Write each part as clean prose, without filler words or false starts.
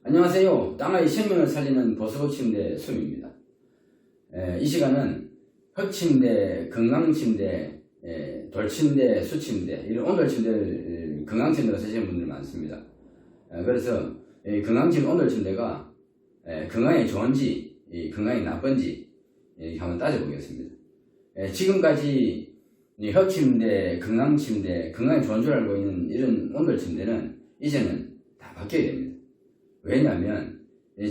안녕하세요. 땅의 생명을 살리는 보석침대 숨입니다. 이 시간은 흙침대, 건강침대, 돌침대, 수침대 이런 온돌침대를 건강침대로 쓰시는 분들이 많습니다. 그래서 건강침대, 온돌침대가 건강에 좋은지 건강에 나쁜지 한번 따져보겠습니다. 지금까지 흙침대, 건강침대, 건강에 좋은 줄 알고 있는 이런 온돌침대는 이제는 다 바뀌어야 됩니다. 왜냐하면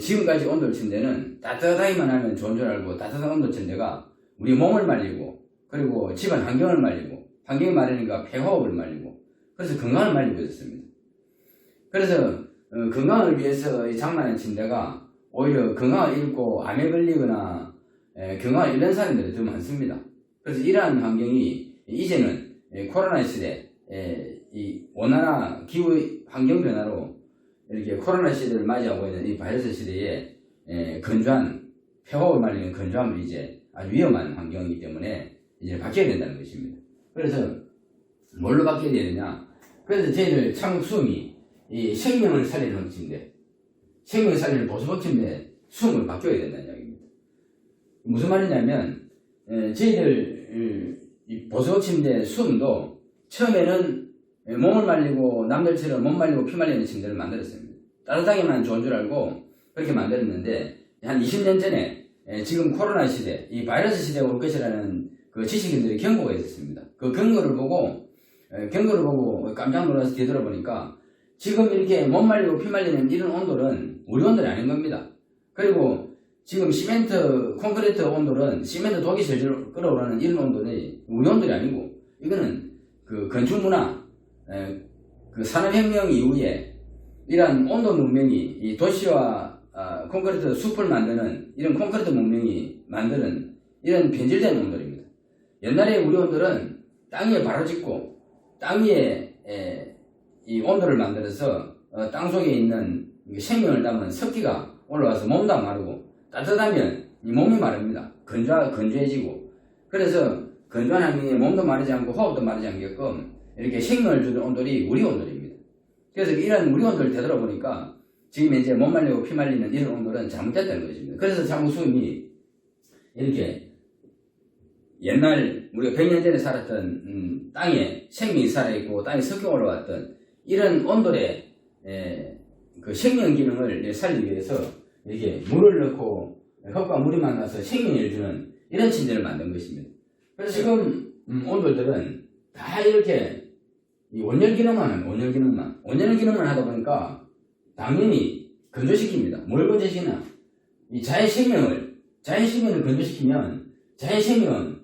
지금까지 온돌침대는 따뜻하기만 하면 좋은 줄 알고 따뜻한 온돌침대가 우리 몸을 말리고 그리고 집안 환경을 말리고 환경이 말리니까 폐호흡을 말리고 그래서 건강을 말리고 있었습니다. 그래서 건강을 위해서 장만한 침대가 오히려 건강을 잃고 암에 걸리거나 건강을 잃는 사람들이 더 많습니다. 그래서 이러한 환경이 이제는 코로나 시대 이 온난화 기후 환경 변화로 이렇게 코로나 시대를 맞이하고 있는 이 바이러스 시대에 건조한 폐호흡을 말리는 건조함은 이제 아주 위험한 환경이기 때문에 이제 바뀌어야 된다는 것입니다. 그래서 뭘로 바뀌어야 되느냐? 그래서 저희들 창수음이 이 생명을 살리는 흙침대, 생명을 살리는 보수흙침대 수음으로 바뀌어야 된다는 이야기입니다. 무슨 말이냐면 저희들 이 보수흙침대 수음도 처음에는 몸을 말리고 남들처럼 몸 말리고 피 말리는 침대를 만들었습니다. 따뜻하게만 좋은 줄 알고 그렇게 만들었는데 한 20년 전에 지금 코로나 시대, 이 바이러스 시대가 올 것이라는 그 지식인들의 경고가 있었습니다. 그 경고를 보고 깜짝 놀라서 뒤돌아보니까 지금 이렇게 몸 말리고 피 말리는 이런 온돌은 우리 온돌이 아닌 겁니다. 그리고 지금 시멘트, 콘크리트 온돌은 시멘트 독이 실질 끓어오르는 이런 온돌이 우리 온돌이 아니고 이거는 그 건축문화 그 산업혁명 이후에 이러한 온도 문명이 이 도시와 콘크리트 숲을 만드는 이런 콘크리트 문명이 만드는 이런 변질된 온돌입니다. 옛날에 우리 온돌은 땅 위에 바로 짓고 땅 위에 이 온돌을 만들어서 땅 속에 있는 생명을 담은 습기가 올라와서 몸도 안 마르고 따뜻하면 이 몸이 마릅니다. 건조해지고 그래서 건조한 환경에 몸도 마르지 않고 호흡도 마르지 않게끔 이렇게 생명을 주는 온돌이 우리 온돌입니다. 그래서 이런 우리 온돌을 되돌아보니까 지금 이제 몸 말리고 피 말리는 이런 온돌은 잘못됐다는 것입니다. 그래서 장수음이 이렇게 옛날 우리가 100년 전에 살았던 땅에 생명이 살아있고 땅에 섞여 올라왔던 이런 온돌의 그 생명 기능을 살리기 위해서 이렇게 물을 넣고 흙과 물이 만나서 생명을 주는 이런 침대를 만든 것입니다. 그래서 지금 온돌들은 다 이렇게 이 온열 기능만 하다 보니까 당연히 건조시킵니다. 뭘 건조시키냐? 이 자연 생명을 건조시키면 자연 생명은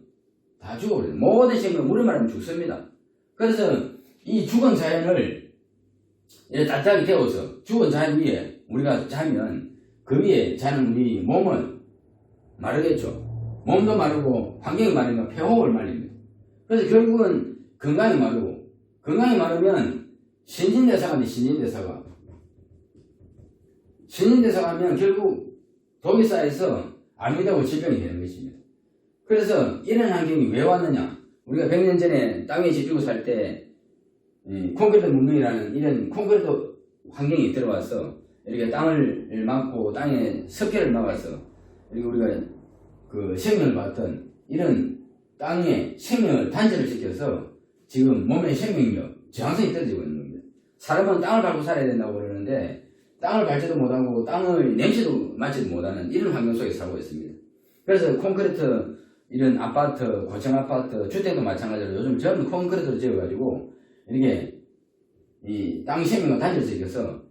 다 죽어버려요. 모든 생명은 물에 말하면 죽습니다. 그래서 이 죽은 자연을 따뜻하게 데워서 죽은 자연 위에 우리가 자면 그 위에 자는 우리 몸은 마르겠죠. 몸도 마르고 환경이 마르면 폐호흡을 말립니다. 그래서 결국은 건강이 마르면 신진대사가 하면 결국 독이 쌓여서 암이 되고 질병이 되는 것입니다. 그래서 이런 환경이 왜 왔느냐? 우리가 100년 전에 땅에 지피고 살 때 콘크리트 문명이라는 이런 콘크리트 환경이 들어와서 이렇게 땅을 막고 땅에 습기를 막아서 이렇게 우리가 그 생명을 받던 이런 땅에 생명을 단절을 시켜서 지금 몸의 생명력, 저항성이 떨어지고 있는 겁니다. 사람은 땅을 밟고 살아야 된다고 그러는데 땅을 밟지도 못하고 땅의 냄새도 맡지도 못하는 이런 환경 속에 살고 있습니다. 그래서 콘크리트 이런 아파트, 고층 아파트, 주택도 마찬가지로 요즘 전부 콘크리트로 지어가지고 이렇게 이 땅 생명을 단절시켜서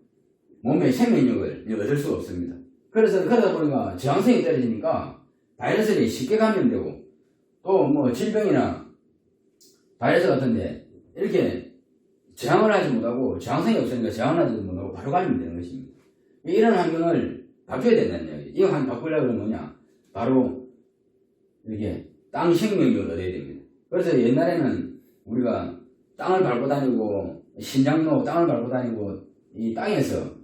몸의 생명력을 얻을 수가 없습니다. 그래서 그러다 보니까 저항성이 떨어지니까 바이러스에 쉽게 감염되고 또 뭐 질병이나 바이러스 같은데 이렇게 저항을 하지 못하고 저항성이 없으니까 저항을 하지 못하고 바로 감염되는 것입니다. 이런 환경을 바꿔야 된다는 이야기. 이 환경 바꾸려고 하면 뭐냐? 바로 이렇게 땅 생명력을 얻어야 됩니다. 그래서 옛날에는 우리가 땅을 밟고 다니고 신장로 땅을 밟고 다니고 이 땅에서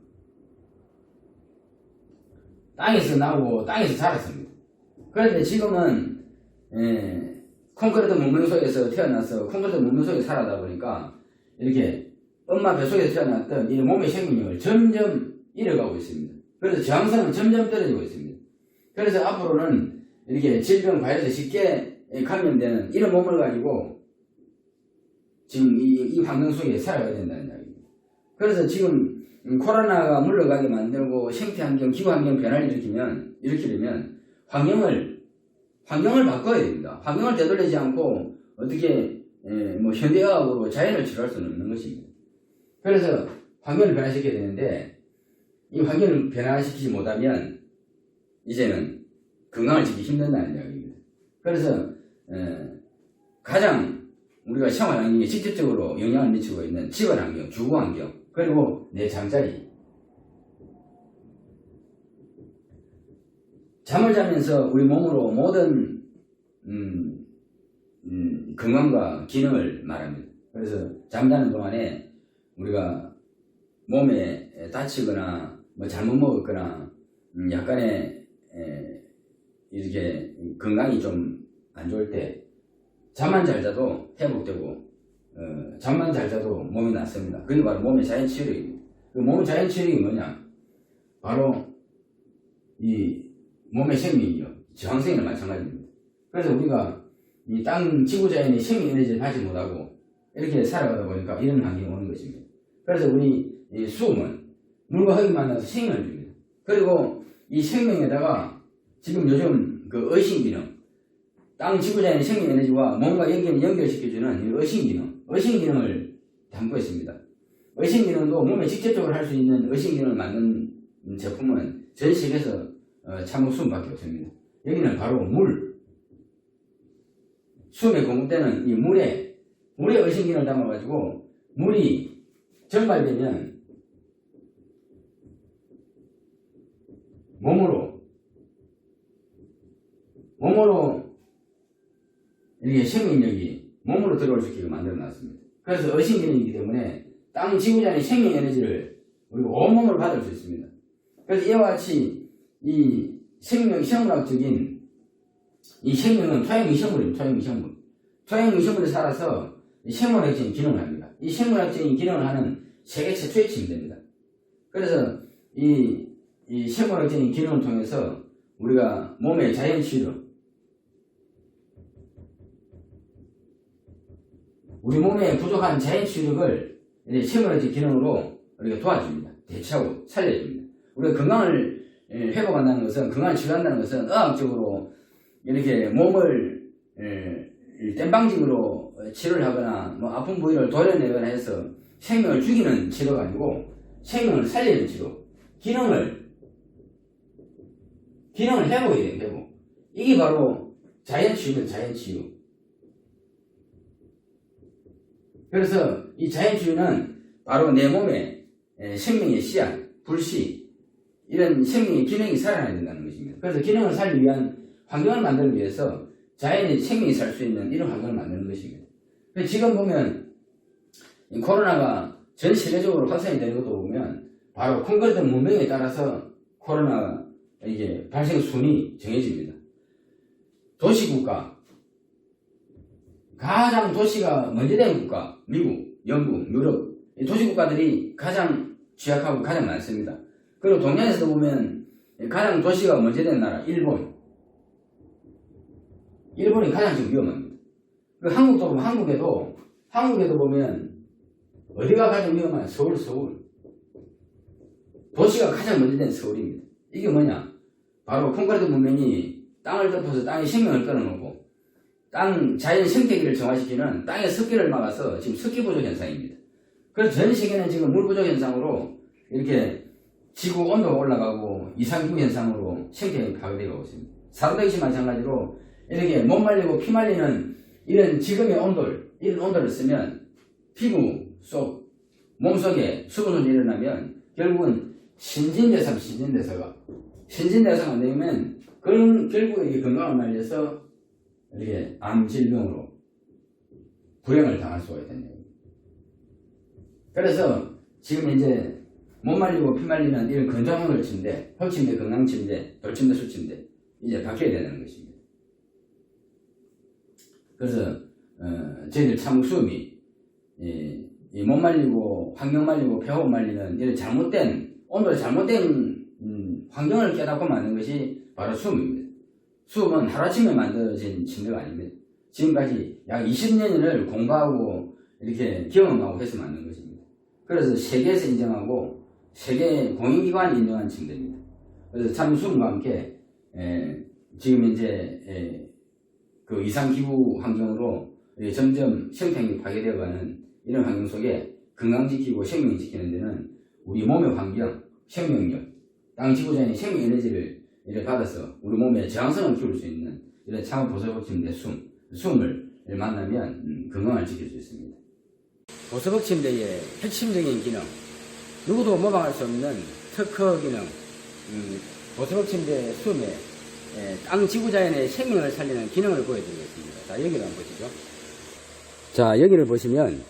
나오고 땅에서 자랐습니다. 그런데 지금은 콘크리트 문명 속에서 태어나서 콘크리트 문명 속에 살아다 보니까 이렇게 엄마 뱃속에서 태어났던 이 몸의 생명력을 점점 잃어가고 있습니다. 그래서 저항성은 점점 떨어지고 있습니다. 그래서 앞으로는 이렇게 질병, 바이러스 쉽게 감염되는 이런 몸을 가지고 지금 이 환경 속에 살아가야 된다는 이야기입니다. 그래서 지금 코로나가 물러가게 만들고 생태 환경, 기후 환경 변화를 일으키려면 환경을 바꿔야 됩니다. 환경을 되돌리지 않고 어떻게 현대의학으로 자연을 치료할 수는 없는 것입니다. 그래서 환경을 변화시켜야 되는데 이 환경을 변화시키지 못하면 이제는 건강을 지키기 힘든다는 이야기입니다. 그래서 가장 우리가 생활 환경에 직접적으로 영향을 미치고 있는 집안 환경, 주거 환경, 그리고 내 잠자리. 잠을 자면서 우리 몸으로 모든 건강과 기능을 말합니다. 그래서 잠자는 동안에 우리가 몸에 다치거나 잘못 먹었거나 약간의 이렇게 건강이 좀 안 좋을 때 잠만 잘 자도 회복되고 잠만 잘 자도 몸이 낫습니다. 그게 바로 몸의 자연치유력입니다. 그 몸의 자연치유력이 뭐냐? 바로 이 몸의 생명이요. 저항성이나 마찬가지입니다. 그래서 우리가 이 땅 지구자연의 생명 에너지를 받지 못하고 이렇게 살아가다 보니까 이런 환경이 오는 것입니다. 그래서 우리 이 수음은 물과 흙이 만나서 생명을 줍니다. 그리고 이 생명에다가 지금 요즘 그 의신기능, 땅 지구자연의 생명 에너지와 몸과 연결시켜주는 이 의신기능을 담고 있습니다. 의신기능도 몸에 직접적으로 할 수 있는 의신기능을 만든 제품은 전 세계에서 참혹 수음밖에 없습니다. 여기는 바로 물, 수음에 공급되는 이 물에 의신기능을 담아가지고 물이 증발되면 몸으로 이렇게 생명력이 몸으로 들어올 수 있게 만들어 놨습니다. 그래서 의신기능이기 때문에 땅 지구자의 생명 에너지를 우리가 온몸으로 받을 수 있습니다. 그래서 이와 같이 이 생물학적인 이 생명은 토양미생물입니다. 토양미생물이 살아서 생물학적인 기능을 합니다. 이 생물학적인 기능을 하는 세계 최초의 침대입니다. 그래서 이 생물학적인 기능을 통해서 우리가 몸의 자연치유, 우리 몸에 부족한 자연치유력을 생물학적인 기능으로 우리가 도와줍니다. 대체하고 살려줍니다. 우리가 건강을 회복한다는 것은, 건강을 치료한다는 것은 의학적으로 이렇게 몸을 땜방직으로 치료를 하거나 아픈 부위를 도려내거나 해서 생명을 죽이는 치료가 아니고 생명을 살리는 치료, 기능을 회복해야 돼요. 회복. 이게 바로 자연치유입니다. 자연치유. 그래서 이 자연치유는 바로 내 몸에 생명의 씨앗, 불씨, 이런 생명의 기능이 살아나야 된다는 것입니다. 그래서 기능을 살리기 위한 환경을 만들기 위해서 자연의 생명이 살 수 있는 이런 환경을 만드는 것입니다. 지금 보면 코로나가 전 세계적으로 확산이 되는 것도 보면 바로 콘크리트 문명에 따라서 코로나 이게 발생 순위 정해집니다. 도시국가, 가장 도시가 먼저 된 국가, 미국, 영국, 유럽, 이 도시국가들이 가장 취약하고 가장 많습니다. 그리고 동양에서도 보면 가장 도시가 먼저 된 나라, 일본이 가장 지금 위험합니다. 한국도 보면 한국에도 보면 어디가 가장 위험하냐? 서울. 도시가 가장 먼저 된 서울입니다. 이게 뭐냐? 바로 콘크리트 문명이 땅을 덮어서 땅의 생명을 끊어놓고 땅 자연 생태계를 정화시키는 땅의 습기를 막아서 지금 습기 부족 현상입니다. 그래서 전 세계는 지금 물 부족 현상으로 이렇게 지구 온도가 올라가고 이상기후 현상으로 생태계가 파괴되고 있습니다. 사고도 역시 마찬가지로 이렇게 못 말리고 피 말리는 이런 지금의 이런 온도를 쓰면 피부 속, 몸속에 수분이 일어나면 결국은 신진대사가 안 되면 결국 이게 건강을 말려서 이렇게 암 질병으로 불행을 당할 수가 있다는 얘기입니다. 그래서 지금 이제 못 말리고 피 말리는 이런 건강온돌 침대, 흙침대, 건강침대, 돌침대, 수침대 이제 바뀌어야 되는 것입니다. 그래서 저희들 참수음이 이 못 말리고 환경 말리고 폐호흡 말리는 이런 잘못된 온도의 잘못된 환경을 깨닫고 만든 것이 바로 수음입니다. 수음은 하루아침에 만들어진 침대가 아닙니다. 지금까지 약 20년을 공부하고 이렇게 경험하고 해서 만든 것입니다. 그래서 세계에서 인정하고 세계 공인기관이 인정한 침대입니다. 그래서 참 수음과 함께 지금 이제 그 이상기후 환경으로 점점 생태계 파괴되어가는 이런 환경 속에 건강 지키고 생명 지키는 데는 우리 몸의 환경, 생명력, 땅 지구자의 생명 에너지를 받아서 우리 몸의 저항성을 키울 수 있는 이런 창업 보석업 침대 수음을 만나면 건강을 지킬 수 있습니다. 보석업 침대의 핵심적인 기능, 누구도 모방할 수 없는 특허 기능, 보석업 침대 수음의 땅 지구자연의 생명을 살리는 기능을 보여드리겠습니다. 자, 여기를 한번 보시죠. 자, 여기를 보시면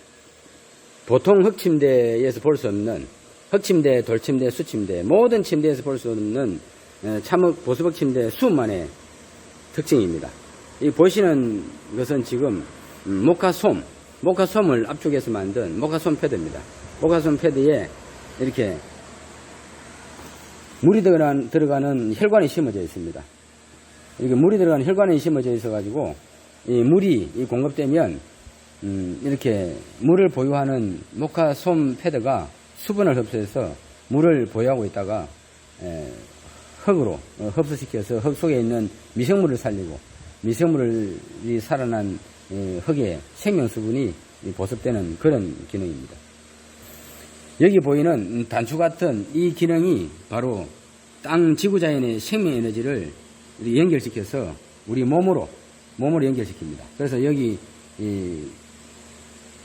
보통 흙침대에서 볼 수 없는 흙침대, 돌침대, 수침대 모든 침대에서 볼 수 없는 참흙 보수벽 침대 수음만의 특징입니다. 이 보시는 것은 지금 모카솜을 압축해서 만든 모카솜 패드입니다. 모카솜 패드에 이렇게 물이 들어가는 혈관이 심어져 있습니다. 이렇게 물이 들어가는 혈관이 심어져 있어 가지고 이 물이 공급되면 이렇게 물을 보유하는 모카솜 패드가 수분을 흡수해서 물을 보유하고 있다가 흙으로 흡수시켜서 흙 속에 있는 미생물을 살리고 미생물이 살아난 흙의 생명수분이 보습되는 그런 기능입니다. 여기 보이는 단추 같은 이 기능이 바로 땅 지구자연의 생명에너지를 연결시켜서 우리 몸으로 연결시킵니다. 그래서 여기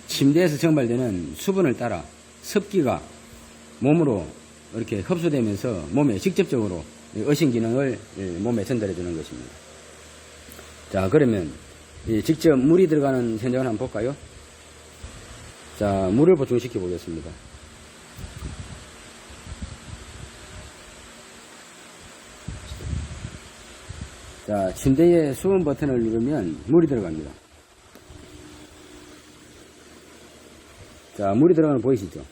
침대에서 증발되는 수분을 따라 습기가 몸으로 이렇게 흡수되면서 몸에 직접적으로 어신 기능을 몸에 전달해 주는 것입니다. 자, 그러면 직접 물이 들어가는 현장을 한번 볼까요? 자, 물을 보충시켜 보겠습니다. 자, 침대의 수분 버튼을 누르면 물이 들어갑니다. 자, 물이 들어가는 거 보이시죠?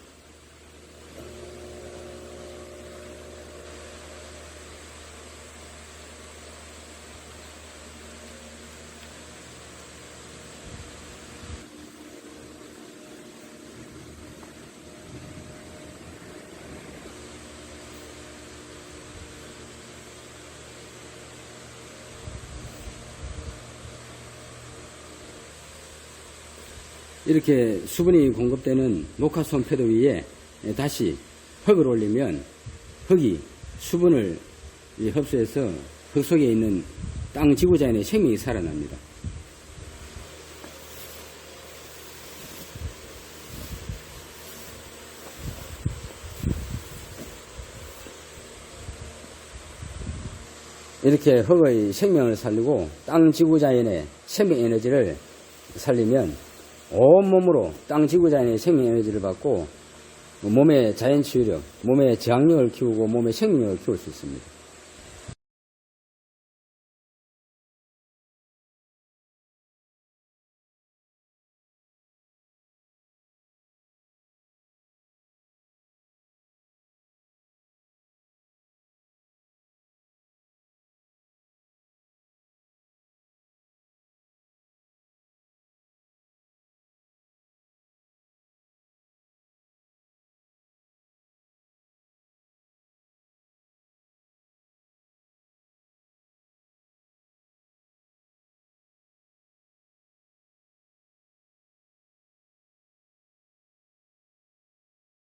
이렇게 수분이 공급되는 모카솜 패드 위에 다시 흙을 올리면 흙이 수분을 흡수해서 흙 속에 있는 땅 지구자연의 생명이 살아납니다. 이렇게 흙의 생명을 살리고 땅 지구자연의 생명 에너지를 살리면 온몸으로 땅 지구자연의 생명 에너지를 받고 몸의 자연 치유력, 몸의 저항력을 키우고 몸의 생명력을 키울 수 있습니다.